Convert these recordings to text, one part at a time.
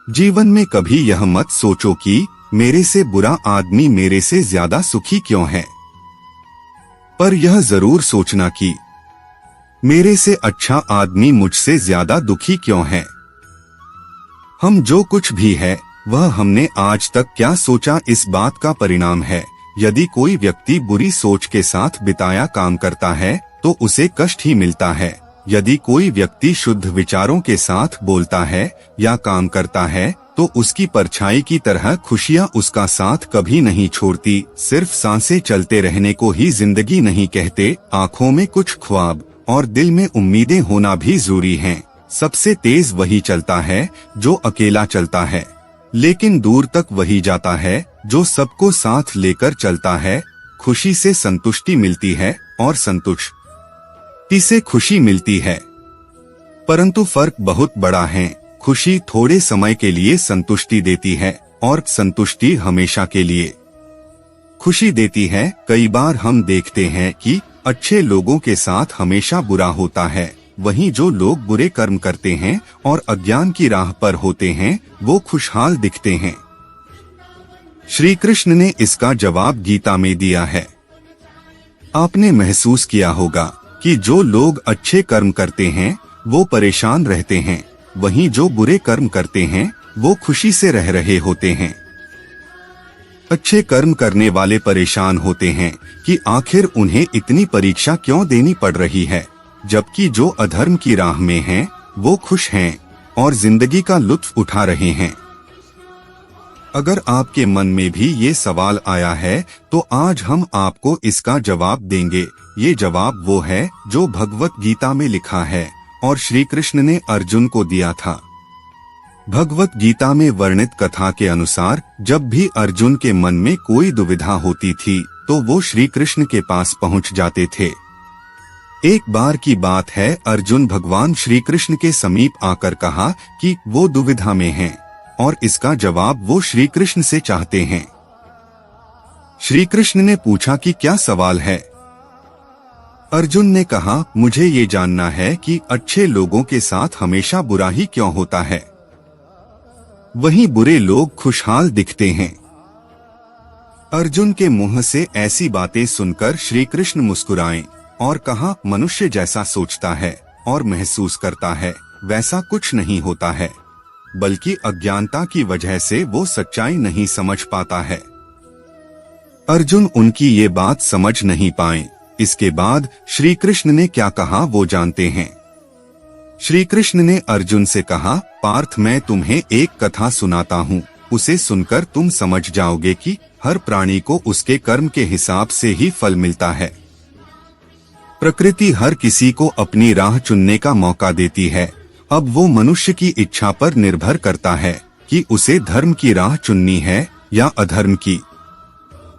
जीवन में कभी यह मत सोचो कि मेरे से बुरा आदमी मेरे से ज्यादा सुखी क्यों है, पर यह जरूर सोचना कि मेरे से अच्छा आदमी मुझसे ज्यादा दुखी क्यों है। हम जो कुछ भी है वह हमने आज तक क्या सोचा इस बात का परिणाम है। यदि कोई व्यक्ति बुरी सोच के साथ बिताया काम करता है तो उसे कष्ट ही मिलता है। यदि कोई व्यक्ति शुद्ध विचारों के साथ बोलता है या काम करता है तो उसकी परछाई की तरह खुशियां उसका साथ कभी नहीं छोड़ती। सिर्फ सांसें चलते रहने को ही जिंदगी नहीं कहते, आंखों में कुछ ख्वाब और दिल में उम्मीदें होना भी जरूरी हैं। सबसे तेज वही चलता है जो अकेला चलता है, लेकिन दूर तक वही जाता है जो सबको साथ लेकर चलता है। खुशी से संतुष्टि मिलती है और संतुष्टि से खुशी मिलती है, परंतु फर्क बहुत बड़ा है। खुशी थोड़े समय के लिए संतुष्टि देती है और संतुष्टि हमेशा के लिए खुशी देती है। कई बार हम देखते हैं कि अच्छे लोगों के साथ हमेशा बुरा होता है, वहीं जो लोग बुरे कर्म करते हैं और अज्ञान की राह पर होते हैं वो खुशहाल दिखते हैं। श्री कृष्ण ने इसका जवाब गीता में दिया है। आपने महसूस किया होगा कि जो लोग अच्छे कर्म करते हैं वो परेशान रहते हैं, वहीं जो बुरे कर्म करते हैं वो खुशी से रह रहे होते हैं। अच्छे कर्म करने वाले परेशान होते हैं कि आखिर उन्हें इतनी परीक्षा क्यों देनी पड़ रही है, जबकि जो अधर्म की राह में हैं वो खुश हैं और जिंदगी का लुत्फ उठा रहे हैं। अगर आपके मन में भी ये सवाल आया है तो आज हम आपको इसका जवाब देंगे। ये जवाब वो है जो भगवत गीता में लिखा है और श्री कृष्ण ने अर्जुन को दिया था। भगवत गीता में वर्णित कथा के अनुसार जब भी अर्जुन के मन में कोई दुविधा होती थी तो वो श्री कृष्ण के पास पहुंच जाते थे। एक बार की बात है, अर्जुन भगवान श्री कृष्ण के समीप आकर कहा कि वो दुविधा में हैं और इसका जवाब वो श्री कृष्ण से चाहते हैं। श्री कृष्ण ने पूछा कि क्या सवाल है। अर्जुन ने कहा, मुझे ये जानना है कि अच्छे लोगों के साथ हमेशा बुरा ही क्यों होता है, वहीं बुरे लोग खुशहाल दिखते हैं। अर्जुन के मुंह से ऐसी बातें सुनकर श्री कृष्ण मुस्कुराए और कहा, मनुष्य जैसा सोचता है और महसूस करता है वैसा कुछ नहीं होता है, बल्कि अज्ञानता की वजह से वो सच्चाई नहीं समझ पाता है। अर्जुन उनकी ये बात समझ नहीं पाए। इसके बाद श्री कृष्ण ने क्या कहा वो जानते हैं। श्री कृष्ण ने अर्जुन से कहा, पार्थ मैं तुम्हें एक कथा सुनाता हूँ, उसे सुनकर तुम समझ जाओगे कि हर प्राणी को उसके कर्म के हिसाब से ही फल मिलता है। प्रकृति हर किसी को अपनी राह चुनने का मौका देती है। अब वो मनुष्य की इच्छा पर निर्भर करता है कि उसे धर्म की राह चुननी है या अधर्म की।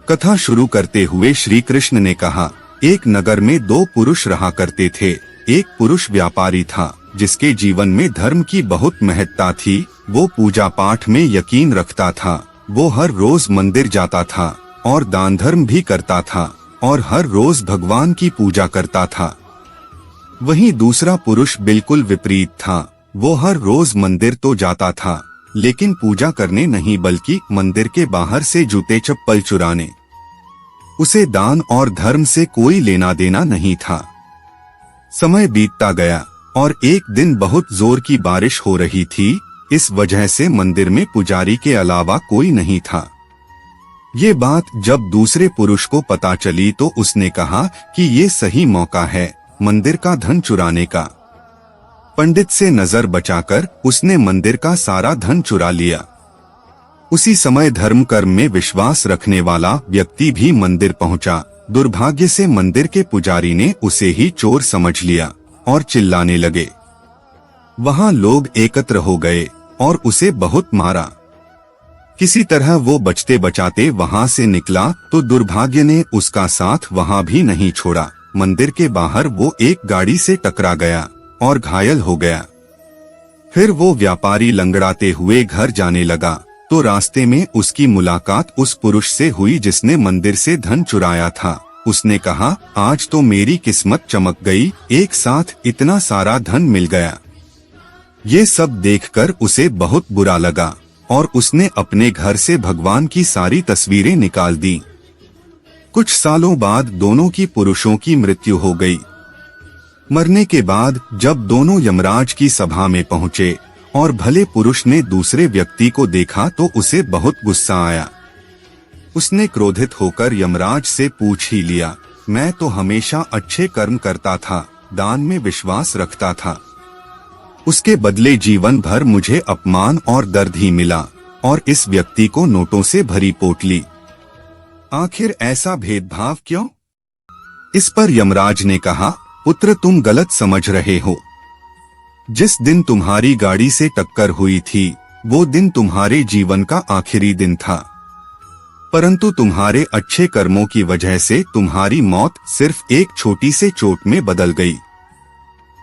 कथा शुरू करते हुए श्री कृष्ण ने कहा, एक नगर में दो पुरुष रहा करते थे। एक पुरुष व्यापारी था जिसके जीवन में धर्म की बहुत महत्ता थी। वो पूजा पाठ में यकीन रखता था। वो हर रोज मंदिर जाता था और दान धर्म भी करता था और हर रोज भगवान की पूजा करता था। वहीं दूसरा पुरुष बिल्कुल विपरीत था। वो हर रोज मंदिर तो जाता था लेकिन पूजा करने नहीं, बल्कि मंदिर के बाहर से जूते चप्पल चुराने। उसे दान और धर्म से कोई लेना देना नहीं था। समय बीतता गया और एक दिन बहुत जोर की बारिश हो रही थी। इस वजह से मंदिर में पुजारी के अलावा कोई नहीं था। ये बात जब दूसरे पुरुष को पता चली तो उसने कहा कि ये सही मौका है मंदिर का धन चुराने का। पंडित से नजर बचाकर उसने मंदिर का सारा धन चुरा लिया। उसी समय धर्म कर्म में विश्वास रखने वाला व्यक्ति भी मंदिर पहुंचा। दुर्भाग्य से मंदिर के पुजारी ने उसे ही चोर समझ लिया और चिल्लाने लगे। वहां लोग एकत्र हो गए और उसे बहुत मारा। किसी तरह वो बचते बचाते वहां से निकला तो दुर्भाग्य ने उसका साथ वहां भी नहीं छोड़ा। मंदिर के बाहर वो एक गाड़ी से टकरा गया और घायल हो गया। फिर वो व्यापारी लंगड़ाते हुए घर जाने लगा तो रास्ते में उसकी मुलाकात उस पुरुष से हुई जिसने मंदिर से धन चुराया था। उसने कहा, आज तो मेरी किस्मत चमक गई, एक साथ इतना सारा धन मिल गया। ये सब देखकर उसे बहुत बुरा लगा और उसने अपने घर से भगवान की सारी तस्वीरें निकाल दी। कुछ सालों बाद दोनों की पुरुषों की मृत्यु हो गई। मरने के बाद जब दोनों यमराज की सभा में पहुंचे और भले पुरुष ने दूसरे व्यक्ति को देखा तो उसे बहुत गुस्सा आया। उसने क्रोधित होकर यमराज से पूछ ही लिया, मैं तो हमेशा अच्छे कर्म करता था, दान में विश्वास रखता था, उसके बदले जीवन भर मुझे अपमान और दर्द ही मिला और इस व्यक्ति को नोटों से भरी पोटली। आखिर ऐसा भेदभाव क्यों? इस पर यमराज ने कहा, पुत्र तुम गलत समझ रहे हो। जिस दिन तुम्हारी गाड़ी से टक्कर हुई थी वो दिन तुम्हारे जीवन का आखिरी दिन था, परंतु तुम्हारे अच्छे कर्मों की वजह से तुम्हारी मौत सिर्फ एक छोटी से चोट में बदल गई।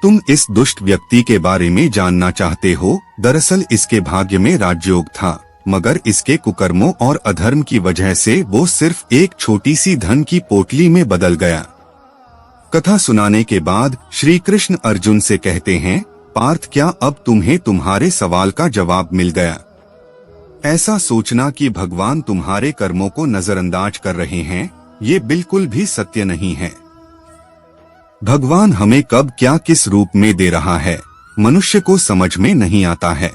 तुम इस दुष्ट व्यक्ति के बारे में जानना चाहते हो। दरअसल इसके भाग्य में राजयोग था, मगर इसके कुकर्मों और अधर्म की वजह से वो सिर्फ एक छोटी सी धन की पोटली में बदल गया। कथा सुनाने के बाद श्री कृष्ण अर्जुन से कहते हैं, पार्थ क्या अब तुम्हें तुम्हारे सवाल का जवाब मिल गया? ऐसा सोचना कि भगवान तुम्हारे कर्मों को नजरअंदाज कर रहे हैं, ये बिल्कुल भी सत्य नहीं है। भगवान हमें कब क्या किस रूप में दे रहा है मनुष्य को समझ में नहीं आता है,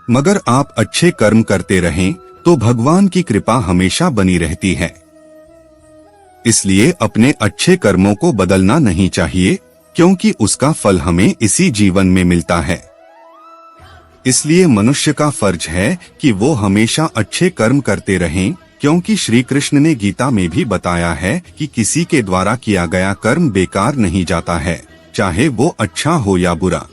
मगर आप अच्छे कर्म करते रहें तो भगवान की कृपा हमेशा बनी रहती है। इसलिए अपने अच्छे कर्मों को बदलना नहीं चाहिए, क्योंकि उसका फल हमें इसी जीवन में मिलता है। इसलिए मनुष्य का फर्ज है कि वो हमेशा अच्छे कर्म करते रहें, क्योंकि श्री कृष्ण ने गीता में भी बताया है कि किसी के द्वारा किया गया कर्म बेकार नहीं जाता है, चाहे वो अच्छा हो या बुरा।